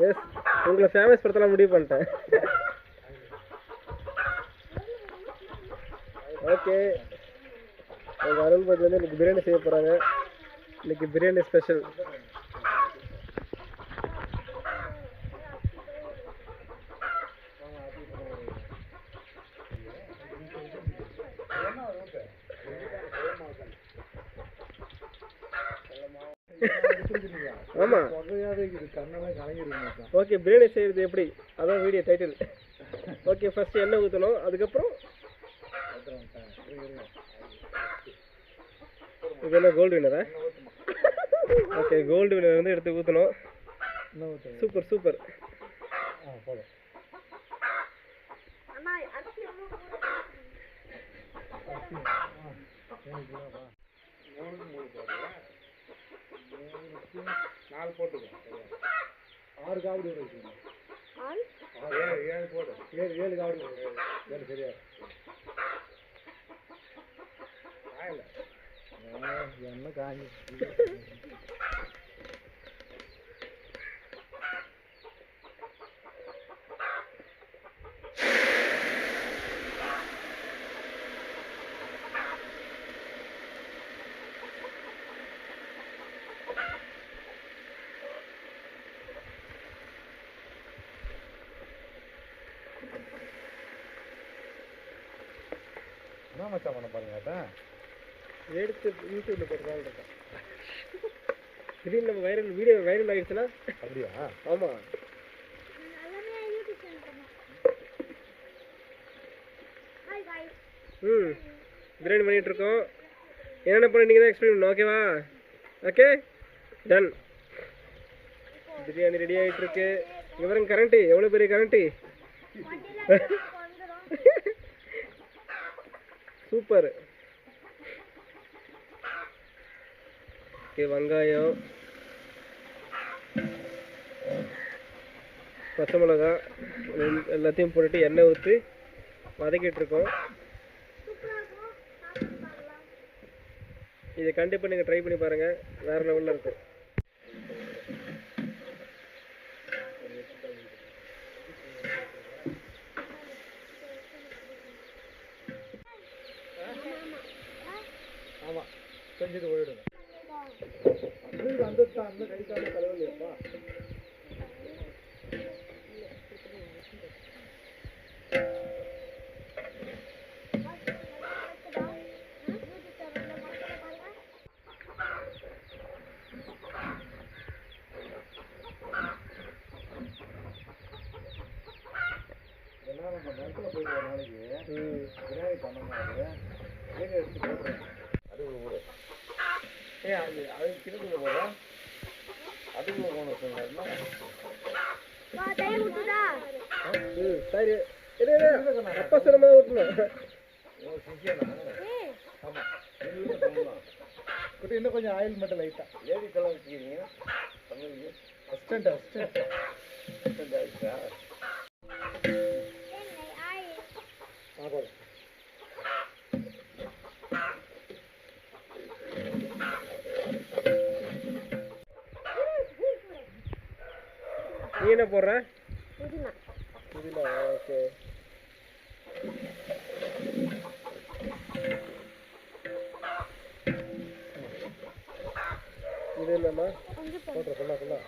S, உங்களை famous படுத்தலாம் முடிவு பண்ணிட்டேன். ஓகே, எங்கள் அருள்பதி வந்து இன்னைக்கு பிரியாணி செய்ய போகிறாங்க. இன்னைக்கு பிரியாணி ஸ்பெஷல். ஆமாம், ஓகே. பிரியாணி செய்கிறது எப்படி, அதான் வீடியோ டைட்டில். ஓகே, ஃபஸ்ட்டு எண்ணெய் ஊற்றணும். அதுக்கப்புறம் இது என்ன கோல்டு வினரா? ஓகே, கோல்டு வினர் வந்து எடுத்து ஊற்றணும். Super super. நாலு போட்டுக்கோ, 6 காவடி வைக்கணும். 7 போடு, 7 காவடி, 7 சரியா? என்ன காஞ்சி என்ன மச்சான் பண்ண பாருங்க. அதான் எடுத்து யூடியூப்ல போட்டுதான் இருக்கேன். திடீர்னு நம்ம வீடியோ வைரல் ஆகிடுச்சுன்னா அப்படியா? ஆமாம். பிரியாணி பண்ணிட்டு இருக்கோம். என்னென்ன பண்ண நீங்கள் தான் எக்ஸ்பிளைன் பண்ணணும். ஓகேவா? Okay, ton. பிரியாணி ரெடி ஆகிட்டு இருக்கு. இங்கே பாருங்க, கரண்ட்டு எவ்வளோ பெரிய கரண்ட்டு. சூப்பர். ஓகே, வெங்காயம், பச்சை மிளகா எல்லாத்தையும் போட்டுட்டு எண்ணெய் ஊற்றி வதக்கிட்டு இருக்கோம். இதை கண்டிப்பாக நீங்கள் ட்ரை பண்ணி பாருங்கள், வேறு லெவலில் இருக்கும். ஆமாம், செஞ்சது ஓடிடுங்க. அந்த கைக்கால தலைவலியாப்பா. எல்லாம் நம்ம நேரத்தில் போயிட்டு ஒரு நாளைக்கு பிரியாணி பண்ணும்போது வீடியோ எடுத்து போடுறேன். அது ஒரு அது கிணத்துல போகிறோம். அதுக்குள்ள போன சொன்னா சரி, அப்பா சொன்ன மாதிரி ஊட்டணும். ஆமாம், இன்னும் கொஞ்சம் ஆயில் மட்டும் லைட்டாக ஏறி கலர் வச்சுக்கிறீங்க. அஸ்டண்ட் ஆயிடுச்சா? நீ என்ன போடுற? புதினா. ஓகே, இது என்னம்மா போடுற? ஃபுல்லா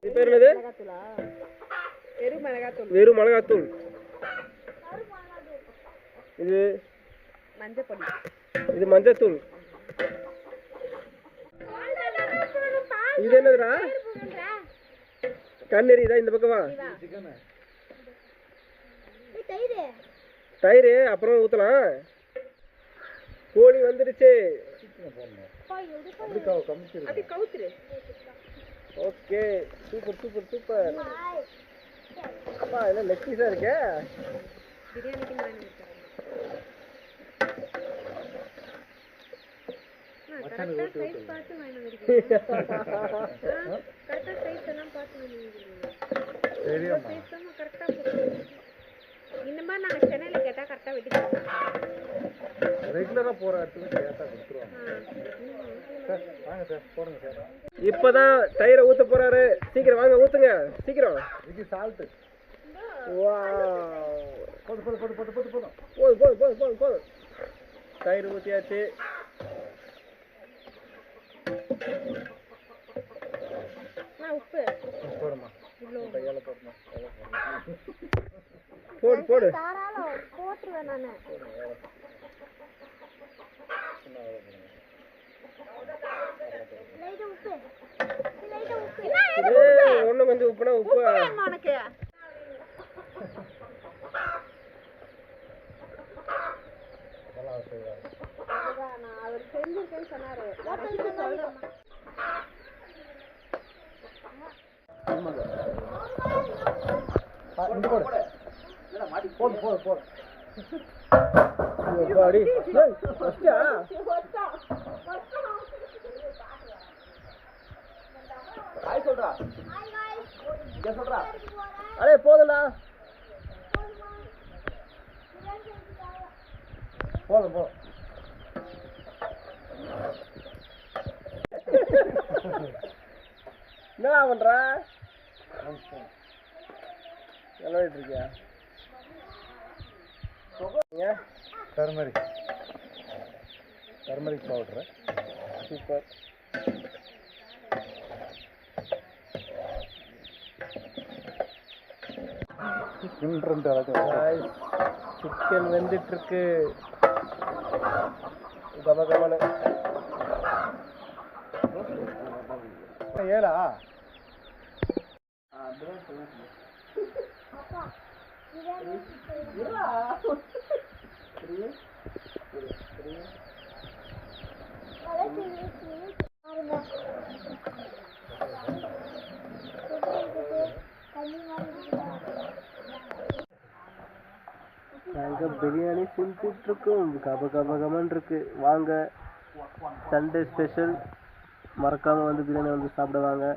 இது பேர் என்னது? வெறும் மிளகாத்தூள். இது மஞ்சள், இது மஞ்சத்தூள். இது என்னதுடா? கண்ணெறி தான். இந்த பக்கமா தயிர் அப்புறம் ஊத்தலாம். கோழி வந்துடுச்சு. Okay, super super super. அப்பா என்ன லெக் பீஸா இருக்கு பிரியாணிக்கு நான் நினைக்கிறேன் கரெக்டா சைஸ் பார்த்து வாங்கிட்டு வந்திருக்கீங்க கரெக்டா சைஸ் எல்லாம் பார்த்து வாங்கிட்டு வந்திருக்கீங்க சரியா சைஸ் தான் கரெக்டா இந்த மாதிரி நாங்க சென்னையில கேட்டா கரெக்டா வெட்டி தருவோம் ரெகுலரா போற இடத்துக்கு கேட்டா கொடுத்துருவாங்க சார் வாங்க சார் போடுங்க சார் இப்பதான் தயிரை ஊத்த போறாரு சீக்கிரம் வாங்க ஊத்துங்க சீக்கிரம் இது சால்ட் வாவ் போதும் தயிர் ஊத்தியாச்சு உப்பு போடுமா கையால போடுமா போடு தாராள போட்டுருவேன் நானு லைட்டா உப்பு ஒண்ணு கொஞ்சம் உப்புனா உப்பு உனக்கு நான் அவர் செஞ்சிருக்கேன்னு சொன்னாரு போடு அடே போதும்டா போதும் என்ன பண்ற விளையாடிட்டு இருக்கியா டர்மரிக் பவுடர் சூப்பர் சிக்கன் வெந்துட்டு இருக்கு கமகமனு ஏலா நாங்க பிரியாணி செஞ்சுட்டு இருக்கோம் கபகமன் இருக்கு வாங்க சண்டே ஸ்பெஷல் மறக்காம வந்து பிரியாணி வந்து சாப்பிடுவாங்க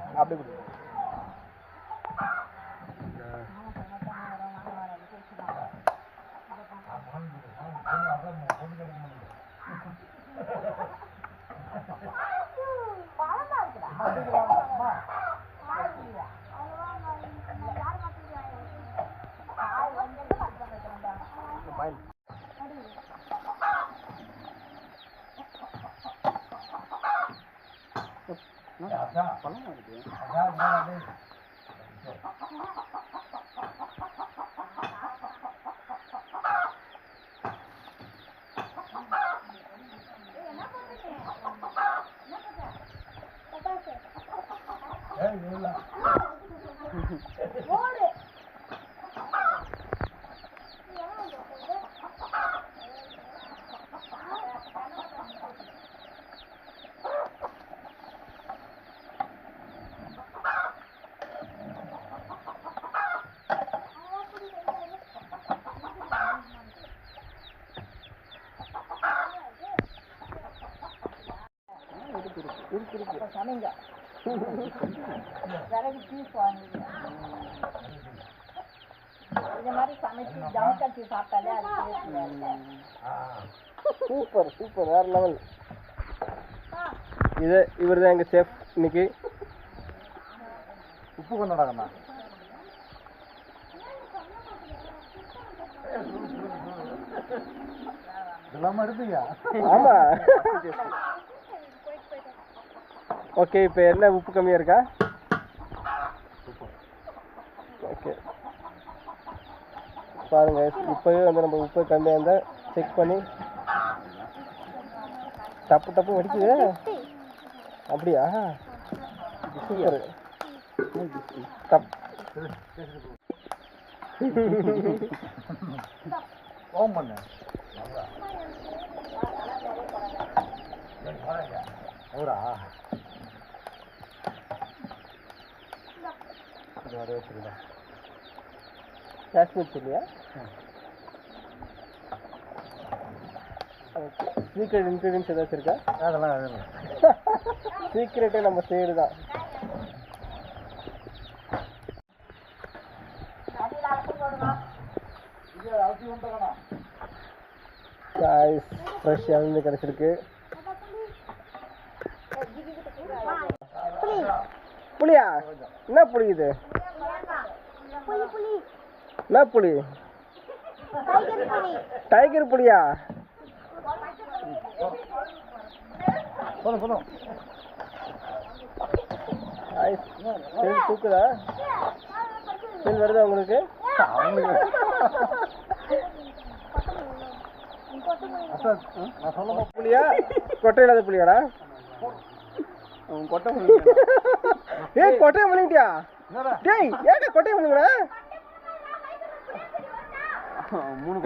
அப்படியே சமைங்க விறகு பீஸ் வாங்குங்க இந்த மாதிரி சமைச்சு ஜம் கட்டி சாப்பிட்டாலே அது சூப்பர் சூப்பர் வேற லெவல் இது இவர் தான் எங்க செஃப் இன்னைக்கு உப்பு கொண்டாடா இதெல்லாம் எடுத்தீங்க ஆமா ஓகே இப்போ என்ன உப்பு கம்மியாக இருக்கா ஓகே பாருங்க இப்போவே வந்து நம்ம உப்பு கம்மியாக இருந்தால் செக் பண்ணி டப்பு டப்பு வடிக்குது அப்படியா? சூப்பர். கப் ஃபோன் பண்ணு. அவரா? இது வரவே சரிதா. காஷ்மீர் சில்லியா? சீக்ரெட் இன்க்ரீடியன்ஸ் ஏதாச்சும் இருக்கா? அதெல்லாம் எதுவும் சீக்ரெட்டே நம்ம சைடு தான். காய்ஸ் ஃப்ரெஷ் இருந்து கிடச்சிருக்கு. புளியா? என்ன புளி இது? என்ன புளி? டைகர் புளியா? போதும். செல் தூக்குதா? செல் வருதா உங்களுக்கு? நான் சொல்ல புளியா? கொட்டை இல்லாத புளியாடா? கொட்டை ஏய் கொட்டையை முழுங்கிட்டியா? டேய் ஏன்டா கொட்டையை முழுங்குற?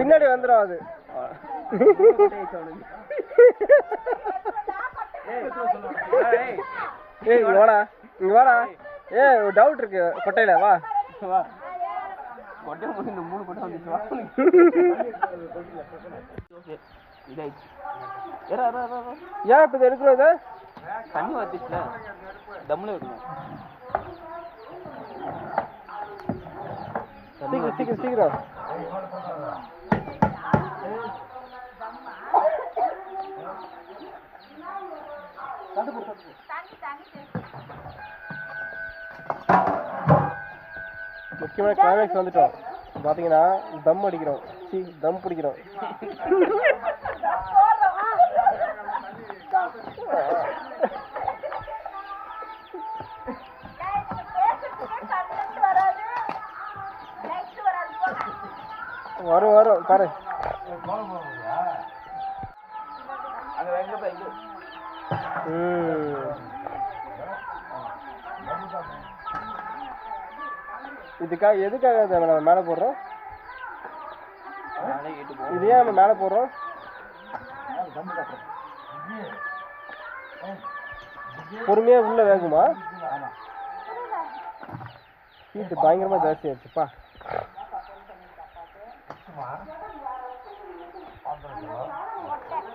பின்னாடி வந்துடும் அது. ஏய் இங்க வாடா, இங்க வாடா. ஏய் டவுட் இருக்கு கொட்டையில. வா கொட்டை இந்த 3 கொட்டை வந்துச்சு. ஏன் இப்போ எடுக்கிறோம் இதை? தண்ணி வந்துச்சுல தம்முல விடணும். சீக்கிரம் முக்கியமான கிளைமேக்ஸ் வந்துட்டோம். பார்த்தீங்கன்னா தம் அடிக்கிறோம், தம் பிடிக்கிறோம். வரும் பாரு. எதுக்காக நம்ம மேலே போடுறோம்? இது ஏன் நம்ம மேலே போடுறோம்? பொறுமையா உள்ள வேகுமா? ஹீட் பயங்கரமா ஜாஸ்தி ஆயிடுச்சுப்பா.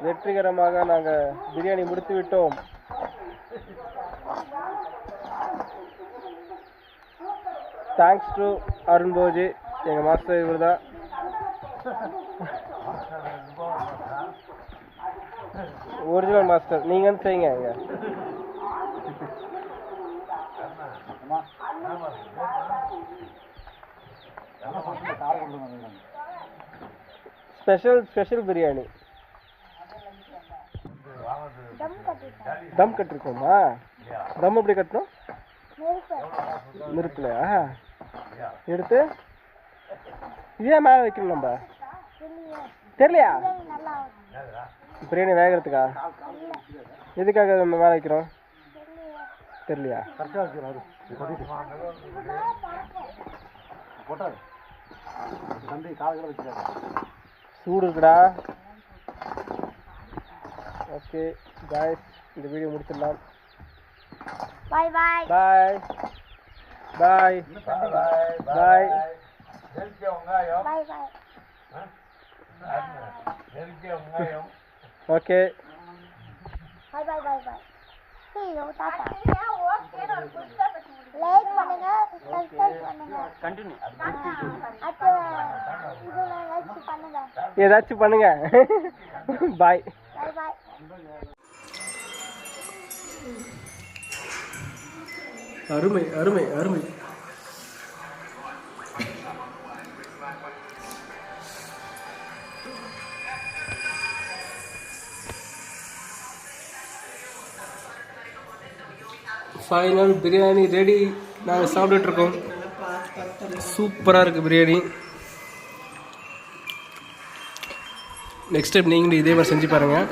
வெற்றிகரமாக நாங்க பிரியாணி முடித்து விட்டோம். தேங்க்ஸ் டு அருண் போஜி, எங்க மாஸ்டர் இவர் தான். ஒரிஜினல் மாஸ்டர் நீங்க செய்யுங்க. எங்க ஸ்பெஷல் பிரியாணி தம் கட்டிருக்கோமா? தம் எப்படி கட்டணும்? நெருப்புலையா எடுத்து இதே மேலே வைக்கணும். நம்ம தெரியலையா பிரியாணி வேகிறதுக்கா? எதுக்காக நம்ம மேலே வைக்கிறோம் தெரியலையா? சூடு இருக்குடா. ஓகே காய்ஸ், இந்த வீடியோ முடிச்சிடலாம். பாய் பாய் பாய் பாய் பாய். ஓகே பாய் பாய் பாய் பாய். டாடா. லைக் பண்ணுங்க, சப்ஸ்கிரைப் பண்ணுங்க. கண்டினியூ. அடுத்து ஏதாச்சும் பண்ணுங்க. பாய் பாய் பாய். அருமை அருமை அருமை. Final biryani ready. நாங்கள் சாப்பிட்டுட்டு இருக்கோம். சூப்பராக இருக்குது பிரியாணி. நெக்ஸ்ட் டைம் நீங்களும் இதே மாதிரி செஞ்சு பாருங்கள்.